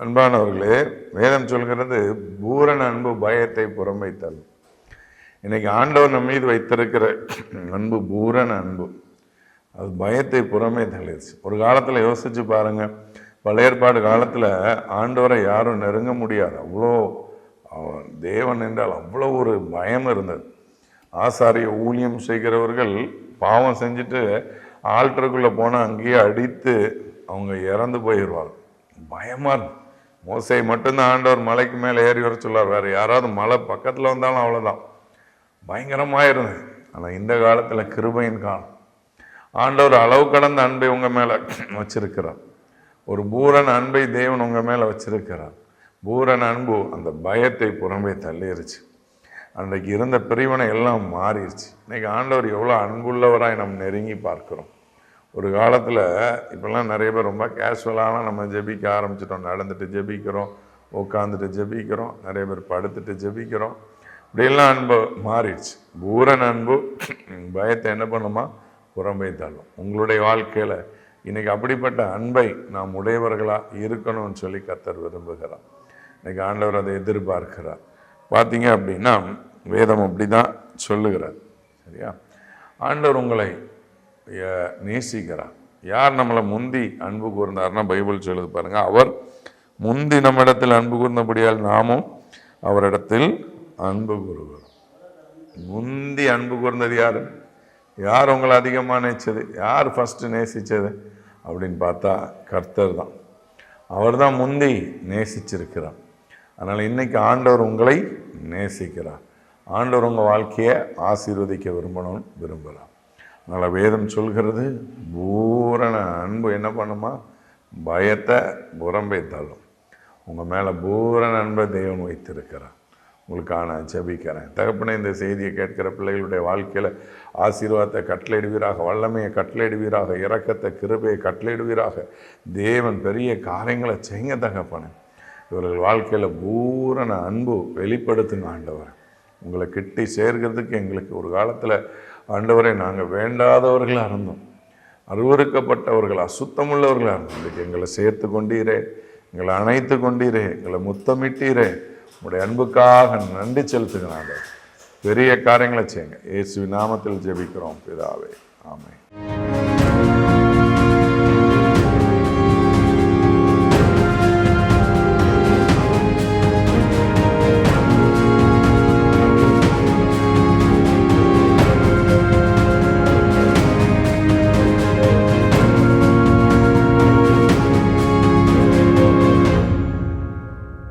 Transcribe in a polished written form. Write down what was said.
அன்பானவர்களே, வேதம் சொல்கிறது பூரண அன்பு பயத்தை புறம்பே தள்ளும். இன்னைக்கு ஆண்டவர் நம் மீது வைத்திருக்கிற அன்பு பூரண அன்பு, அது பயத்தை புறமே தள்ளிடுச்சு. ஒரு காலத்தில் யோசிச்சு பாருங்க, பழைய ஏற்பாடு காலத்தில் ஆண்டவரை யாரும் நெருங்க முடியாது, அவ்வளோ தேவன் என்றால் அவ்வளோ ஒரு பயம் இருந்தது. ஆசாரிய ஊழியம் செய்கிறவர்கள் பாவம் செஞ்சுட்டு ஆல்டருக்குள்ளே போனால் அங்கேயே அடித்து அவங்க இறந்து போயிடுவாங்க. பயமாக இருக்கும். மோசை மட்டும்தான் ஆண்டவர் மலைக்கு மேலே ஏறி வர சொல்லார், வேறு யாராவது மலை பக்கத்தில் வந்தாலும் அவ்வளோதான், பயங்கரமாக இருந்தது. ஆனால் இந்த காலத்தில் கிருபையின் காலம், ஆண்டவர் அளவு கடந்த அன்பை உங்கள் மேலே வச்சிருக்கிறார். ஒரு பூரண அன்பை தேவன் உங்கள் மேலே வச்சிருக்கிறார். பூரண அன்பு அந்த பயத்தை புறம்பே தள்ளிருச்சு. அன்றைக்கு இருந்த பிரிவினை எல்லாம் மாறிடுச்சு. இன்றைக்கி ஆண்டவர் எவ்வளோ அன்புள்ளவராய் நம்ம நெருங்கி பார்க்குறோம். ஒரு காலத்தில் இப்போல்லாம் நிறைய பேர் ரொம்ப கேஷுவலான நம்ம ஜெபிக்க ஆரம்பிச்சிட்டோம். நடந்துட்டு ஜெபிக்கிறோம், உட்காந்துட்டு ஜெபிக்கிறோம், நிறைய பேர் படுத்துட்டு ஜெபிக்கிறோம். இப்படியெல்லாம் அன்பு மாறிடுச்சு. பூரண அன்பு பயத்தை என்ன பண்ணுமா, புறம்பே தள்ளும். உங்களுடைய வாழ்க்கையில் இன்றைக்கி அப்படிப்பட்ட அன்பை நாம் உடையவர்களாக இருக்கணும்னு சொல்லி கர்த்தர் விரும்புகிறார். இன்றைக்கி ஆண்டவர் அதை எதிர்பார்க்கிறார். பார்த்தீங்க அப்படின்னா வேதம் அப்படி தான் சொல்லுகிறார். சரியா? ஆண்டவர் உங்களை நேசிக்கிறார். யார் நம்மளை முந்தி அன்பு கூர்ந்தார்னா பைபிள் சொல்லுது பாருங்க, அவர் முந்தி நம்மிடத்தில் அன்பு கூர்ந்தபடியால் நாமும் அவரிடத்தில் அன்பு கூறுகிறோம். முந்தி அன்பு கூர்ந்தது யார்? யார் உங்களை அதிகமாக நேசிச்சது? யார் ஃபஸ்ட்டு நேசித்தது அப்படின்னு பார்த்தா கர்த்தர் தான். அவர் தான் முந்தி நேசிச்சிருக்கிறார். அதனால் இன்றைக்கி ஆண்டவர் உங்களை நேசிக்கிறார். ஆண்டவர் உங்கள் வாழ்க்கையை ஆசீர்வதிக்க விரும்புகிறார். அதனால் வேதம் சொல்கிறது பூரண அன்பு என்ன பண்ணுமா, பயத்தை புறம்பே தள்ளும். உங்கள் மேலே பூரண அன்பை தெய்வம் வைத்திருக்கிறார். உங்களுக்கான ஜெபிக்கிறேன். தகப்பனே, இந்த செய்தியை கேட்கிற பிள்ளைகளுடைய வாழ்க்கையில் ஆசீர்வாதத்தை கட்டளையிடுவீராக, வல்லமையை கட்டளையிடுவீராக, இரக்கத்தை கிருபையை கட்டளையிடுவீராக. தேவன் பெரிய காரியங்களை செய்ய தகப்பனே. இவர்கள் வாழ்க்கையில் பூரண அன்பு வெளிப்படுத்துங்க ஆண்டவர். உங்களை கிட்டி சேர்க்கிறதுக்கு எங்களுக்கு ஒரு காலத்தில் ஆண்டவரை நாங்கள் வேண்டாதவர்களாக இருந்தோம், அருவருக்கப்பட்டவர்கள், அசுத்தமுள்ளவர்களாக இருந்தோம். இன்றைக்கு எங்களை சேர்த்து கொண்டீரே, எங்களை அணைத்து கொண்டீரே, எங்களை முத்தமிட்டீரே. உங்களுடைய அன்புக்காக நன்றி செலுத்துகிறாங்க. பெரிய காரியங்களை செய்யுங்க. இயேசுவின் நாமத்தில் ஜெபிக்கிறோம் பிதாவே, ஆமென்.